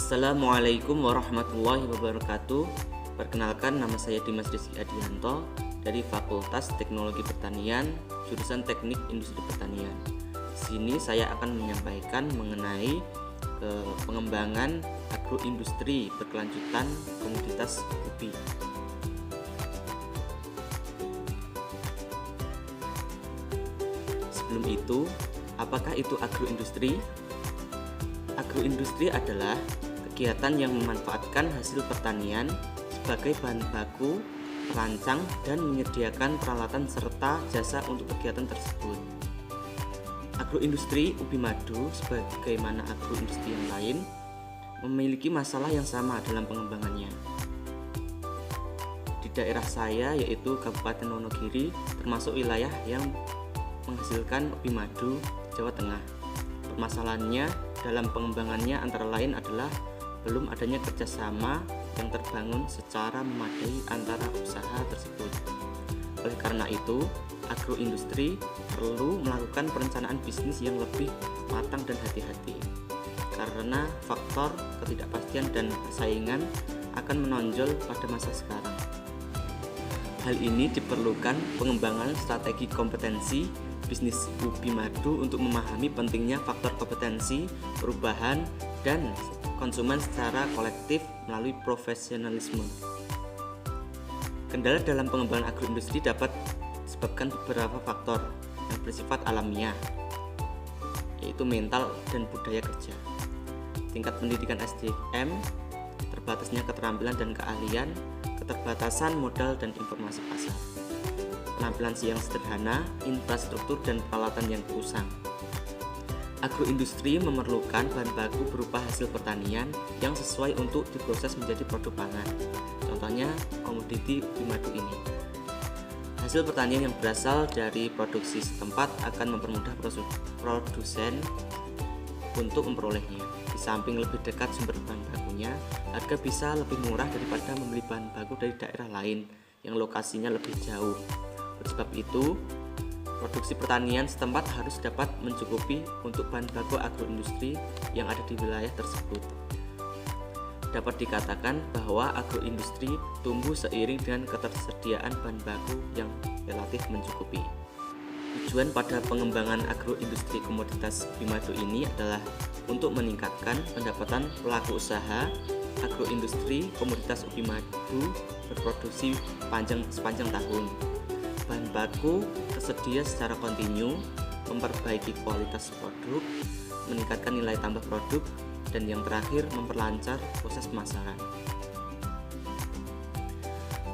Assalamualaikum warahmatullahi wabarakatuh. Perkenalkan, nama saya Dimas Rizky Adianto dari Fakultas Teknologi Pertanian, jurusan Teknik Industri Pertanian. Sini saya akan menyampaikan mengenai pengembangan agroindustri berkelanjutan komoditas ubi. Sebelum itu, apakah itu agroindustri? Agroindustri adalah kegiatan yang memanfaatkan hasil pertanian sebagai bahan baku, perancang, dan menyediakan peralatan serta jasa untuk kegiatan tersebut. Agroindustri ubi madu, sebagaimana agroindustri yang lain, memiliki masalah yang sama dalam pengembangannya. Di daerah saya, yaitu Kabupaten Wonogiri, termasuk wilayah yang menghasilkan ubi madu Jawa Tengah. Permasalahannya dalam pengembangannya antara lain adalah belum adanya kerjasama yang terbangun secara memadai antara usaha tersebut. Oleh karena itu, agroindustri perlu melakukan perencanaan bisnis yang lebih matang dan hati-hati, karena faktor ketidakpastian dan persaingan akan menonjol pada masa sekarang. Hal ini diperlukan pengembangan strategi kompetensi bisnis ubi madu untuk memahami pentingnya faktor kompetensi, perubahan, dan konsumen secara kolektif melalui profesionalisme. Kendala dalam pengembangan agroindustri dapat disebabkan beberapa faktor yang bersifat alamiah, yaitu mental dan budaya kerja, tingkat pendidikan SDM, terbatasnya keterampilan dan keahlian, keterbatasan modal dan informasi pasar, penampilan yang sederhana, infrastruktur dan peralatan yang usang. Agroindustri memerlukan bahan baku berupa hasil pertanian yang sesuai untuk diproses menjadi produk pangan. Contohnya komoditi ubi madu ini. Hasil pertanian yang berasal dari produksi setempat akan mempermudah produsen untuk memperolehnya. Di samping lebih dekat sumber bahan bakunya, harga bisa lebih murah daripada membeli bahan baku dari daerah lain yang lokasinya lebih jauh. Oleh sebab itu, produksi pertanian setempat harus dapat mencukupi untuk bahan baku agroindustri yang ada di wilayah tersebut. Dapat dikatakan bahwa agroindustri tumbuh seiring dengan ketersediaan bahan baku yang relatif mencukupi. Tujuan pada pengembangan agroindustri komoditas ubi madu ini adalah untuk meningkatkan pendapatan pelaku usaha agroindustri komoditas ubi madu berproduksi sepanjang tahun. Bahan baku tersedia secara kontinu, memperbaiki kualitas produk, meningkatkan nilai tambah produk, dan yang terakhir memperlancar proses pemasaran.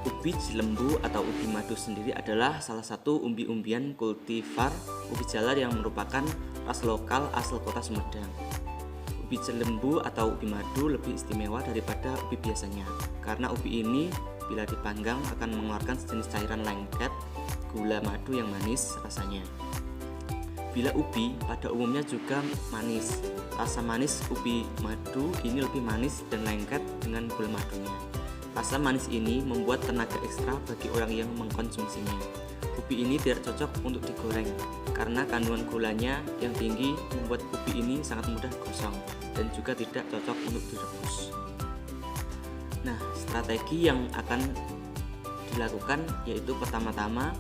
Ubi Cilembu atau ubi madu sendiri adalah salah satu umbi-umbian kultivar ubi jalar yang merupakan ras lokal asal kota Sumedang. Ubi Cilembu atau ubi madu lebih istimewa daripada ubi biasanya, karena ubi ini bila dipanggang akan mengeluarkan sejenis cairan lengket gula madu yang manis rasanya. Bila ubi pada umumnya juga manis, rasa manis ubi madu ini lebih manis dan lengket dengan gula madunya. Rasa manis ini membuat tenaga ekstra bagi orang yang mengkonsumsinya. Ubi ini tidak cocok untuk digoreng karena kandungan gulanya yang tinggi membuat ubi ini sangat mudah gosong dan juga tidak cocok untuk direbus. Nah, strategi yang akan dilakukan yaitu pertama-tama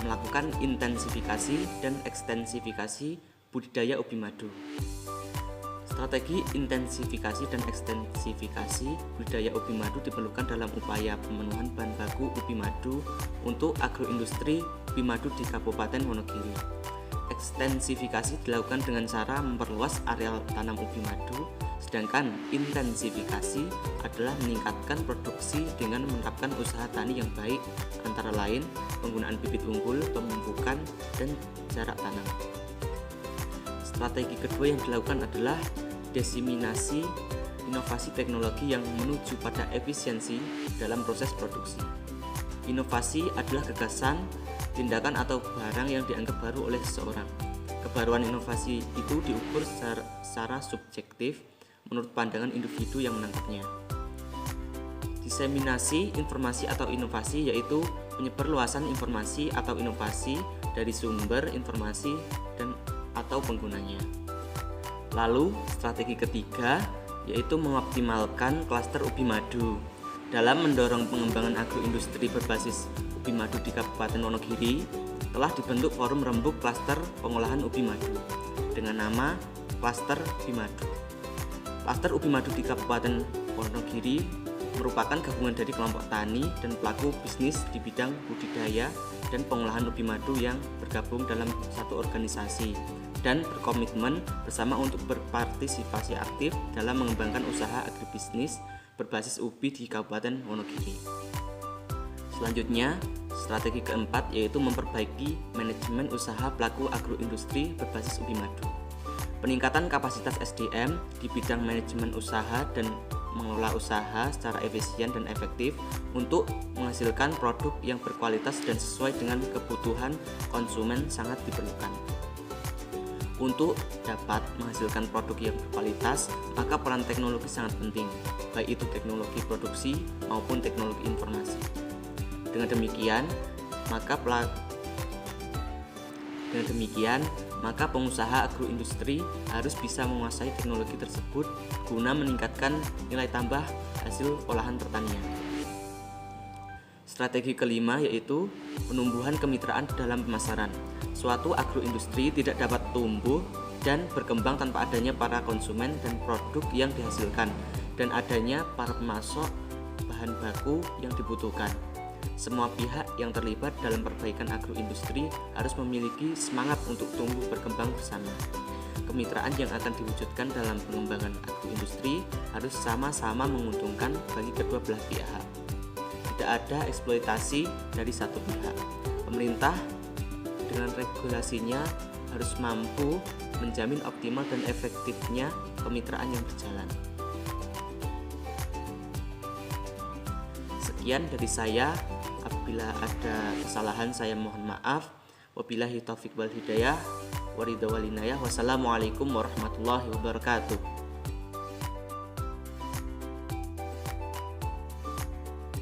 melakukan intensifikasi dan ekstensifikasi budidaya ubi madu. Strategi intensifikasi dan ekstensifikasi budidaya ubi madu diperlukan dalam upaya pemenuhan bahan baku ubi madu untuk agroindustri ubi madu di Kabupaten Wonogiri. Ekstensifikasi dilakukan dengan cara memperluas areal tanam ubi madu, sedangkan intensifikasi adalah meningkatkan produksi dengan menerapkan usaha tani yang baik, antara lain penggunaan bibit unggul, pemupukan, dan jarak tanam. Strategi kedua yang dilakukan adalah diseminasi inovasi teknologi yang menuju pada efisiensi dalam proses produksi. Inovasi adalah gagasan, tindakan atau barang yang dianggap baru oleh seseorang. Kebaruan inovasi itu diukur secara subjektif menurut pandangan individu yang menangkapnya. Diseminasi informasi atau inovasi yaitu penyebarluasan informasi atau inovasi dari sumber informasi dan atau penggunanya. Lalu strategi ketiga yaitu mengoptimalkan klaster ubi madu. Dalam mendorong pengembangan agroindustri berbasis ubi madu di Kabupaten Wonogiri, telah dibentuk forum rembuk klaster pengolahan ubi madu dengan nama Klaster Ubi Madu. Klaster ubi madu di Kabupaten Wonogiri merupakan gabungan dari kelompok tani dan pelaku bisnis di bidang budidaya dan pengolahan ubi madu yang bergabung dalam satu organisasi dan berkomitmen bersama untuk berpartisipasi aktif dalam mengembangkan usaha agribisnis berbasis ubi di Kabupaten Wonogiri. Selanjutnya, strategi keempat yaitu memperbaiki manajemen usaha pelaku agroindustri berbasis ubi madu. Peningkatan kapasitas SDM di bidang manajemen usaha dan mengelola usaha secara efisien dan efektif untuk menghasilkan produk yang berkualitas dan sesuai dengan kebutuhan konsumen sangat diperlukan. Untuk dapat menghasilkan produk yang berkualitas, maka peran teknologi sangat penting, baik itu teknologi produksi maupun teknologi informasi. Dengan demikian, maka pengusaha agroindustri harus bisa menguasai teknologi tersebut guna meningkatkan nilai tambah hasil olahan pertanian. Strategi kelima yaitu penumbuhan kemitraan dalam pemasaran. Suatu agroindustri tidak dapat tumbuh dan berkembang tanpa adanya para konsumen dan produk yang dihasilkan dan adanya para pemasok bahan baku yang dibutuhkan. Semua pihak yang terlibat dalam perbaikan agroindustri harus memiliki semangat untuk tumbuh berkembang bersama. Kemitraan yang akan diwujudkan dalam pengembangan agroindustri harus sama-sama menguntungkan bagi kedua belah pihak. Tidak ada eksploitasi dari satu pihak. Pemerintah dengan regulasinya harus mampu menjamin optimal dan efektifnya kemitraan yang berjalan. Sekian dari saya. Apabila ada kesalahan saya mohon maaf. Wabillahi taufiq wal hidayah. Waridha walinayah. Wassalamualaikum warahmatullahi wabarakatuh.